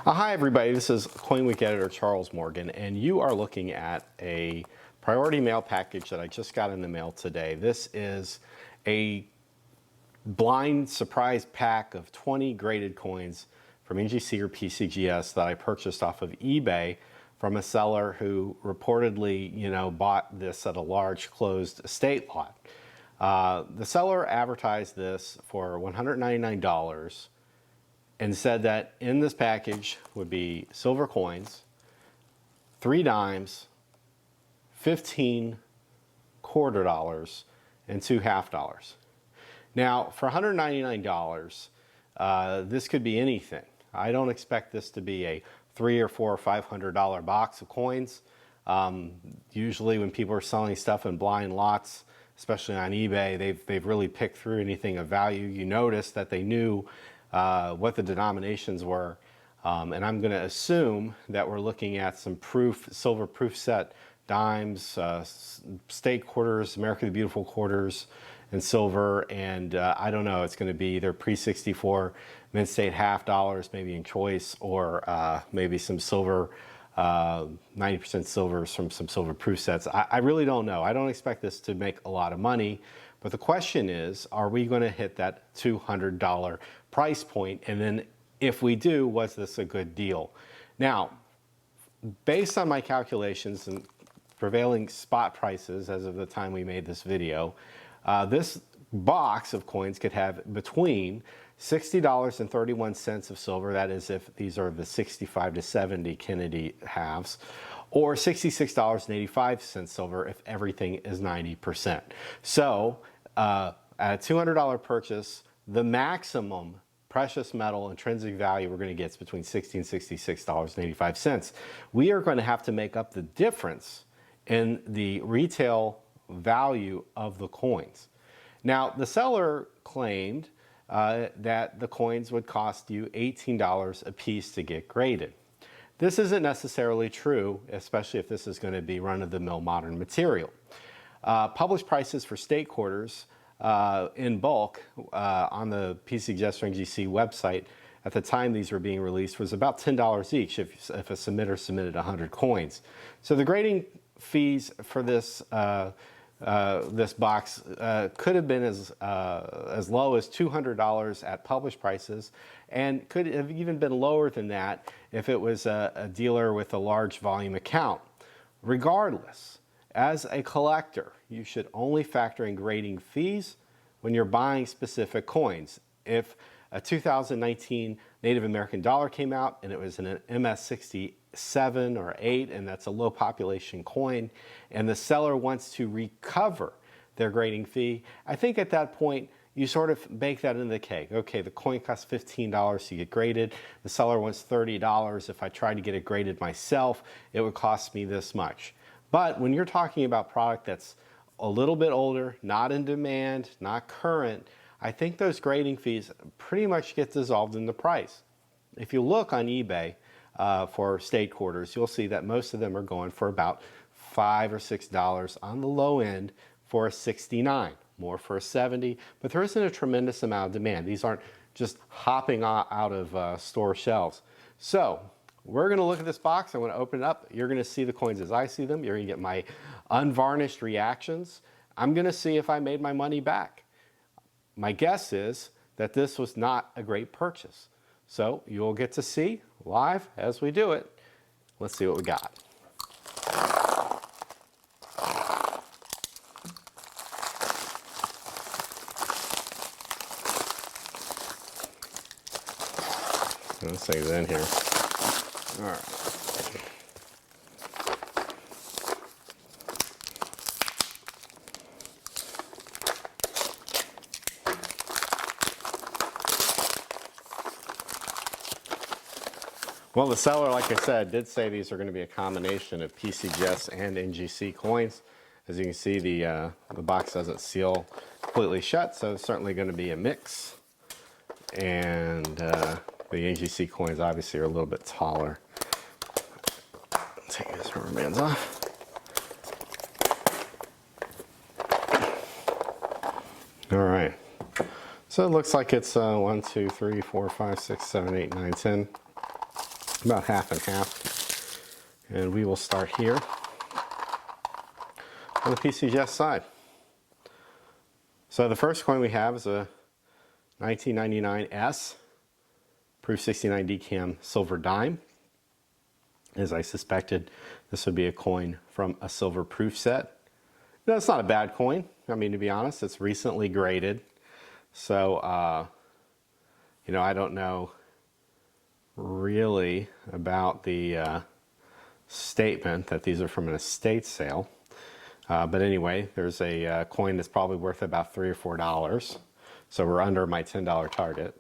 Hi everybody, this is CoinWeek editor Charles Morgan, and you are looking at a priority mail package that I just got in the mail today. This is a blind surprise pack of 20 graded coins from NGC or PCGS that I purchased off of eBay from a seller who reportedly, bought this at a large closed estate lot. The seller advertised this for $199 and said that in this package would be silver coins, 3 dimes, 15 quarter dollars, and 2 half dollars. Now, for $199, this could be anything. I don't expect this to be a $300 or $400 or $500 box of coins. Usually when people are selling stuff in blind lots, especially on eBay, they've really picked through anything of value. You notice that they knew what the denominations were, and I'm going to assume that we're looking at some silver proof set dimes, state quarters, America the Beautiful quarters, and silver, and I don't know, it's going to be either pre-64 mint state half dollars, maybe in choice, or maybe some silver, 90% silvers from some silver proof sets. I really don't know. I don't expect this to make a lot of money, but the question is, are we going to hit that $200 price point? And then if we do, was this a good deal? Now, based on my calculations and prevailing spot prices as of the time we made this video, this box of coins could have between $60.31 of silver, that is if these are the 65 to 70 Kennedy halves, or $66.85 silver if everything is 90%. So at a $200 purchase, the maximum precious metal intrinsic value we're going to get is between $60 and $66.85. We are going to have to make up the difference in the retail value of the coins. Now, the seller claimed that the coins would cost you $18 a piece to get graded. This isn't necessarily true, especially if this is going to be run-of-the-mill modern material. Published prices for state quarters in bulk on the PCGS or NGC website at the time these were being released was about $10 each if a submitter submitted 100 coins. So the grading fees for this this box could have been as low as $200 at published prices, and could have even been lower than that if it was a dealer with a large volume account. Regardless, as a collector, you should only factor in grading fees when you're buying specific coins. If a 2019 Native American dollar came out and it was in an MS-67 or 8, and that's a low population coin, and the seller wants to recover their grading fee, I think at that point you sort of bake that into the cake. Okay, the coin costs $15 to get graded. The seller wants $30. If I tried to get it graded myself, it would cost me this much. But when you're talking about product that's a little bit older, not in demand, not current, I think those grading fees pretty much get dissolved in the price. If you look on eBay for state quarters, you'll see that most of them are going for about $5 or $6 on the low end for a 69, more for a 70, but there isn't a tremendous amount of demand. These aren't just hopping out of store shelves. So we're going to look at this box. I'm going to open it up. You're going to see the coins as I see them. You're going to get my unvarnished reactions. I'm going to see if I made my money back. My guess is that this was not a great purchase. So you'll get to see live as we do it. Let's see what we got. Let's save it in here. All right. Well, the seller, like I said, did say these are going to be a combination of PCGS and NGC coins. As you can see, the box doesn't seal completely shut, so it's certainly going to be a mix. And the NGC coins obviously are a little bit taller. Take these rubber bands off. All right. So it looks like it's 1, 2, 3, 4, 5, 6, 7, 8, 9, 10. about half and half. And we will start here on the PCGS side. So the first coin we have is a 1999 S Proof 69 DCAM silver dime. As I suspected, this would be a coin from a silver proof set. No, it's not a bad coin. I mean, to be honest, it's recently graded. So, you know, I don't know really about the statement that these are from an estate sale. But anyway, there's a coin that's probably worth about $3 or $4. So we're under my $10 target.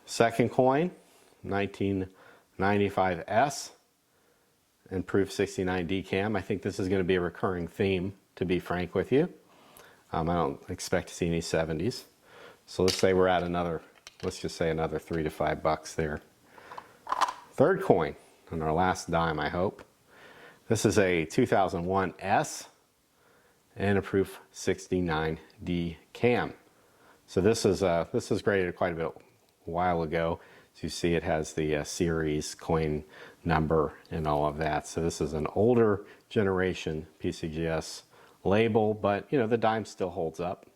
Second coin, 1995 S and Proof 69 DCAM. I think this is going to be a recurring theme, to be frank with you. I don't expect to see any 70s. So let's say we're at another, let's just say another $3 to $5 there. Third coin, and our last dime, I hope. This is a 2001 S and a Proof 69 DCAM. So this is graded quite a bit a while ago. As you see, it has the series, coin number, and all of that. So this is an older generation PCGS label, but you know, the dime still holds up.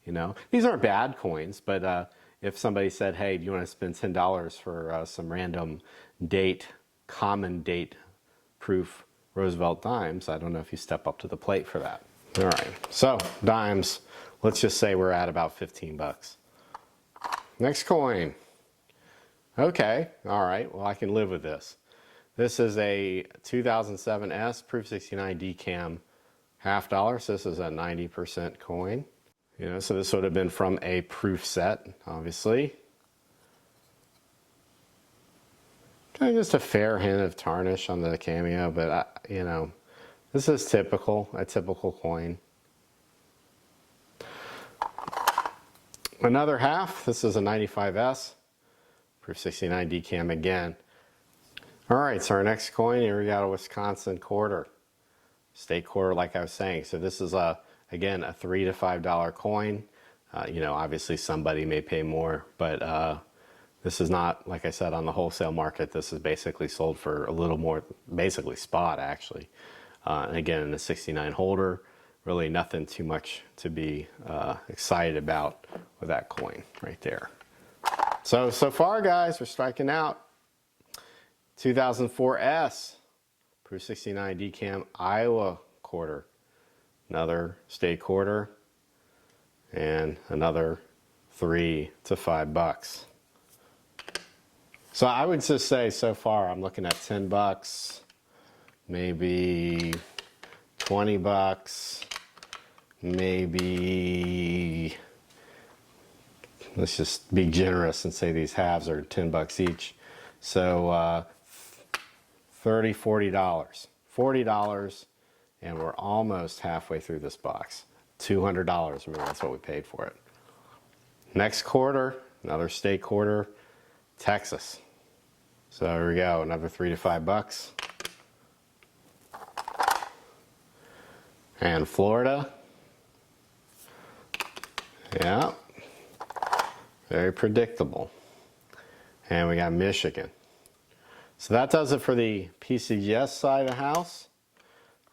You know, these aren't bad coins, but if somebody said, hey, do you want to spend $10 for some random date, common date proof Roosevelt dimes, I don't know if you step up to the plate for that. All right, so dimes, let's just say we're at about 15 bucks. Next coin. Okay, all right, well, I can live with this. This is a 2007 S Proof 69 DCAM $0.50, so this is a 90% coin. You know, so this would have been from a proof set, obviously. Kind of just a fair hint of tarnish on the cameo, but you know, this is typical, a typical coin. Another half, this is a 95S, Proof 69 DCAM again. All right, so our next coin, here we got a Wisconsin quarter. State quarter, like I was saying. So this is, again, a $3 to $5 coin. You know, obviously somebody may pay more, but this is not, like I said, on the wholesale market. This is basically sold for a little more, basically spot, actually. And again, in the 69 holder. Really nothing too much to be excited about with that coin right there. So far, guys, we're striking out. 2004 S, Proof 69 DCAM Iowa quarter. Another state quarter. And another $3 to $5. So I would just say so far I'm looking at 10 bucks, maybe 20 bucks. Maybe, let's just be generous and say these halves are 10 bucks each. So $30, $40. $40, and we're almost halfway through this box. $200, remember that's what we paid for it. Next quarter, another state quarter, Texas. So here we go, another $3 to $5. And Florida. Yeah, very predictable. And we got Michigan. So that does it for the PCGS side of the house.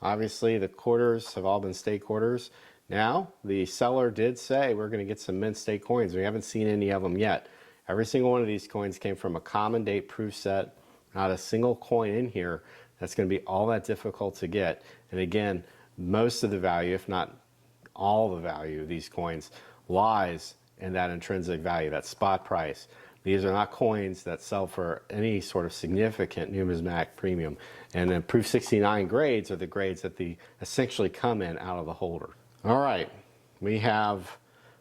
Obviously, the quarters have all been state quarters. Now, the seller did say we're going to get some mint state coins. We haven't seen any of them yet. Every single one of these coins came from a common date proof set. Not a single coin in here that's going to be all that difficult to get. And again, most of the value, if not all the value of these coins, lies in that intrinsic value, that spot price. These are not coins that sell for any sort of significant numismatic premium. And then Proof 69 grades are the grades that essentially come in out of the holder. All right, we have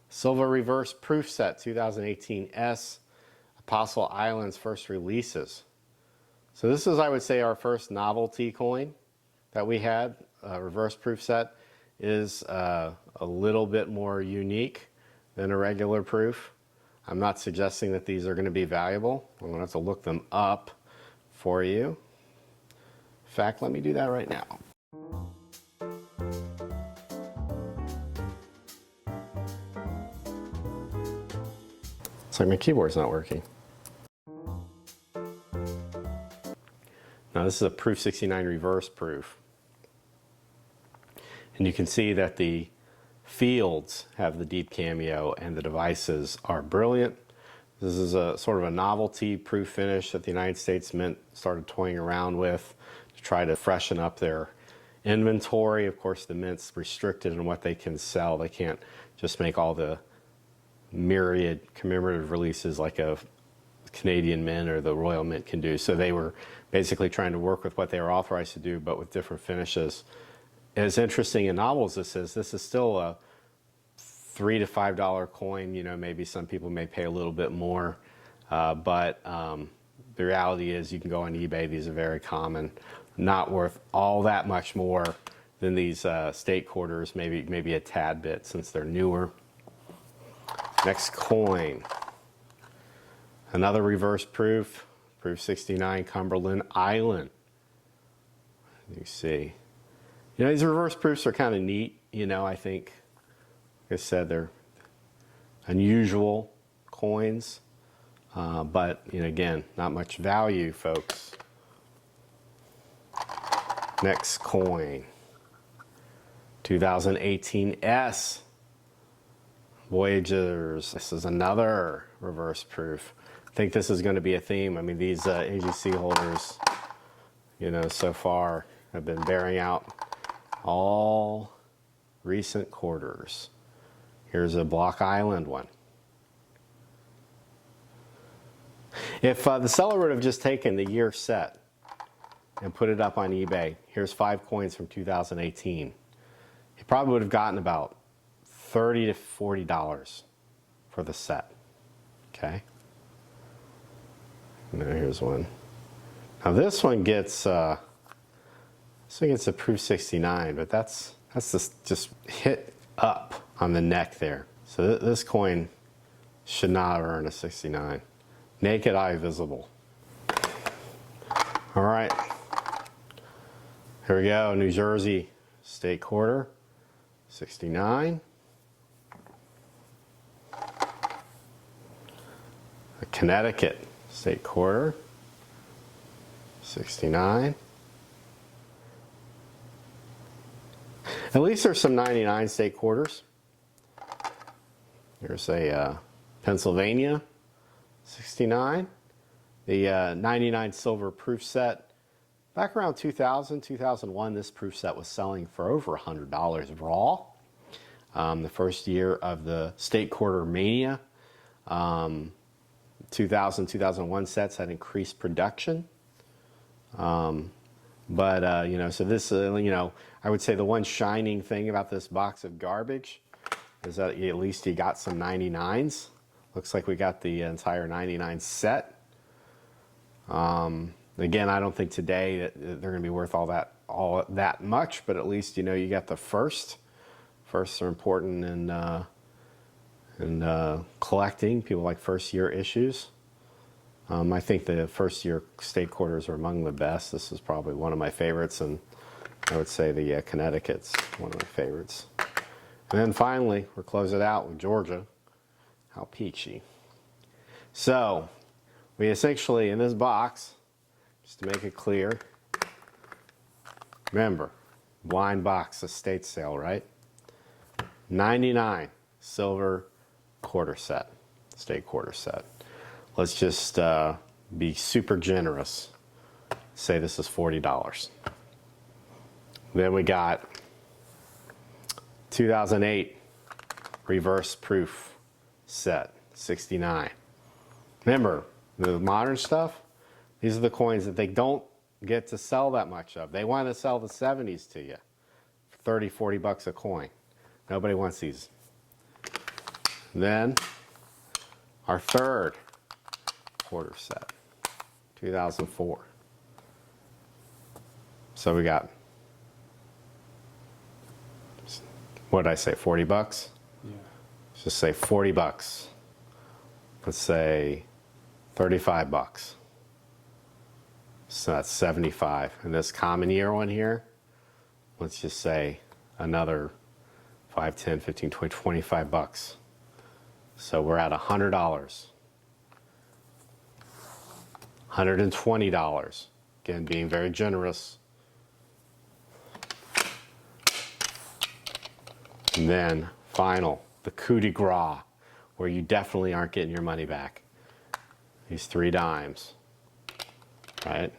Silver Reverse Proof Set 2018 S, Apostle Islands first releases. So this is, I would say, our first novelty coin that we had. Reverse proof set is a little bit more unique than a regular proof. I'm not suggesting that these are going to be valuable. I'm going to have to look them up for you. In fact, let me do that right now. It's like my keyboard's not working. Now this is a proof 69 reverse proof. And you can see that the fields have the deep cameo and the devices are brilliant. This is a sort of a novelty proof finish that the United States Mint started toying around with to try to freshen up their inventory. Of course, the Mint's restricted in what they can sell. They can't just make all the myriad commemorative releases like a Canadian Mint or the Royal Mint can do. So they were basically trying to work with what they were authorized to do, but with different finishes. As interesting and novel as this is still a $3 to $5 coin. You know, maybe some people may pay a little bit more, but the reality is you can go on eBay. These are very common, not worth all that much more than these state quarters, maybe a tad bit since they're newer. Next coin, another reverse proof, proof 69 Cumberland Island. You see, you know, these reverse proofs are kind of neat. You know, I think, like I said, they're unusual coins, but you know, again, not much value, folks. Next coin, 2018 S Voyagers. This is another reverse proof. I think this is going to be a theme. I mean, these NGC holders, you know, so far have been bearing out all recent quarters. Here's a Block Island one. If the seller would have just taken the year set and put it up on eBay, here's 5 coins from 2018, he probably would have gotten about $30 to $40 for the set. Okay. Now here's one. Now this one gets a proof 69, but that's just hit up on the neck there. So this coin should not earn a 69. Naked eye visible. All right. Here we go. New Jersey state quarter, 69. A Connecticut state quarter, 69. At least there's some 99 state quarters. Here's a Pennsylvania, 69. The 99 silver proof set. Back around 2000, 2001, this proof set was selling for over $100 raw. The first year of the state quarter mania. 2000, 2001 sets had increased production. You know, so this, you know, I would say the one shining thing about this box of garbage is that at least you got some 99s. Looks like we got the entire 99 set. Again, I don't think today that they're going to be worth all that much, but at least, you know, you got the first. Firsts are important in collecting. People like first year issues. I think the first year state quarters are among the best. This is probably one of my favorites, and I would say the Connecticut's one of my favorites. And then finally, we'll close it out with Georgia. How peachy. So, we essentially, in this box, just to make it clear, remember, blind box, estate sale, right? 99 silver quarter set, state quarter set. Let's just be super generous. Say this is $40. Then we got 2008 reverse proof set, 69. Remember, the modern stuff, these are the coins that they don't get to sell that much of. They want to sell the 70s to you for 30, 40 bucks a coin. Nobody wants these. Then our third quarter set, 2004. So we got, what did I say, 40 bucks? Yeah. Let's just say 40 bucks. Let's say 35 bucks. So that's 75. And this common year one here, let's just say another 5, 10, 15, 20, 25 bucks. So we're at $100. $120 Again, being very generous. And then, final, the coup de grace, where you definitely aren't getting your money back. These 3 dimes, right?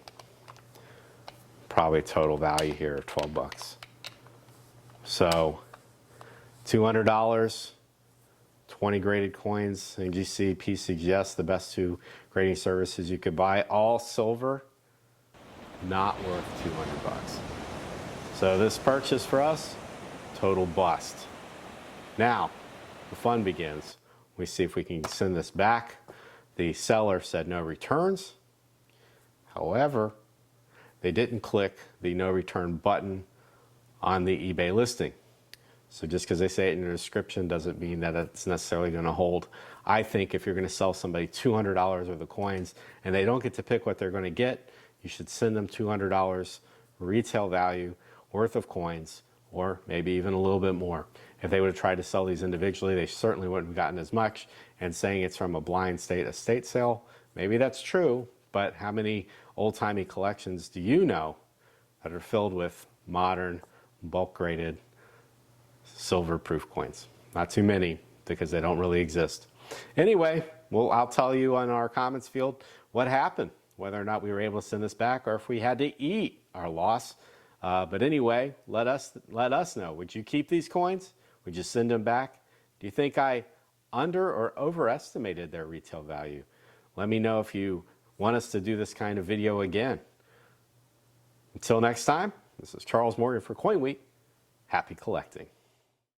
Probably total value here of 12 bucks. So, $200, 20 graded coins, NGC, PCGS, the best 2 grading services you could buy, all silver, not worth 200 bucks. So this purchase for us, total bust. Now, the fun begins. We see if we can send this back. The seller said no returns. However, they didn't click the no return button on the eBay listing. So just because they say it in the description doesn't mean that it's necessarily going to hold. I think if you're going to sell somebody $200 worth of coins and they don't get to pick what they're going to get, you should send them $200 retail value worth of coins, or maybe even a little bit more. If they would have tried to sell these individually, they certainly wouldn't have gotten as much. And saying it's from a blind state estate sale, maybe that's true, but how many old-timey collections do you know that are filled with modern, bulk-graded, silver-proof coins? Not too many, because they don't really exist. Anyway, well, I'll tell you on our comments field what happened, whether or not we were able to send this back or if we had to eat our loss. But anyway, let us know. Would you keep these coins? Would you send them back? Do you think I under or overestimated their retail value? Let me know if you want us to do this kind of video again. Until next time, this is Charles Morgan for CoinWeek. Happy collecting.